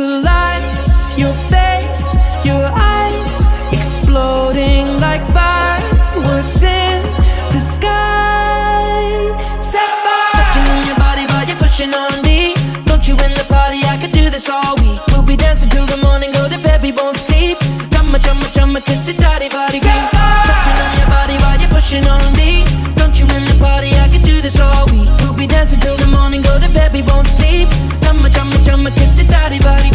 The lights, your face, your eyes, exploding like fireworks in the sky. Sapphire, touching on your body while you're pushing on me. Don't you in the party, I could do this all week. We'll be dancing till the morning, go to bed, we won't sleep. Chumma, chumma, chumma, kiss it, daddy, body, touching on your body while you're pushing on me. Don't you in the party, I could do this all week. We'll be dancing till the morning, go to bed, we won't sleep. Chumma, chumma, chumma, kiss it, daddy, body,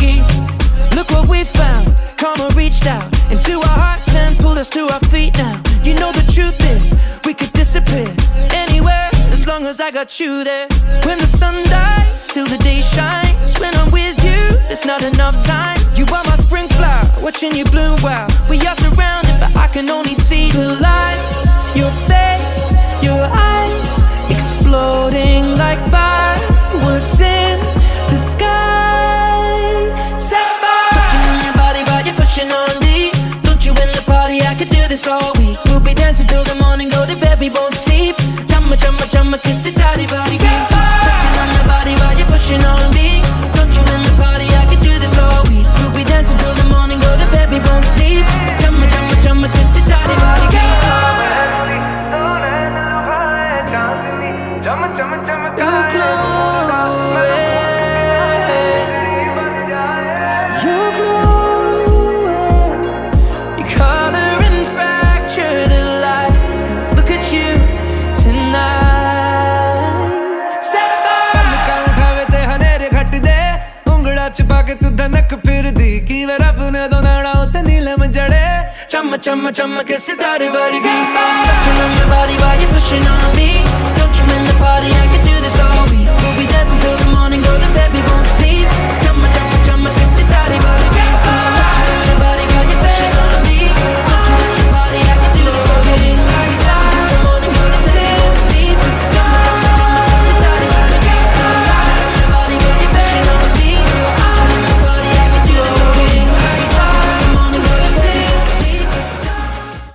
look what we found. Karma reached out into our hearts and pulled us to our feet now. You know the truth is, we could disappear anywhere as long as I got you there. When the sun dies, till the day shines. When I'm with you, there's not enough time. You are my spring flower, watching you bloom wild. We are surrounded, but I can only see the lights, your face, your eyes, exploding like fireworks in the sky. Sapphire, touching on your body while you're pushing on me. Don't you in the party, I could do this all week. We'll be dancing till the morning, go to bed, we won't sleep. Chumma, chumma, chumma, kiss it, daddy, body, touching on your body while you're pushing on me. Don't you in the party, I could do this all week. We'll be dancing till the morning, go to bed, we won't sleep. Chumma, chumma, chumma, kiss it, daddy, body, you're glowing, you color and fracture the light. Look at you tonight. Sapphire, उठावे ते हनेरे घट दे उंगड़ा चिपा के तू धनक फिर दी की वे रब ने दो नाड़ा उते नीलम जड़े chumma, chumma, chumma, kiss it, daddy, body, touching on your body while you're pushing on me. Don't you in the party, I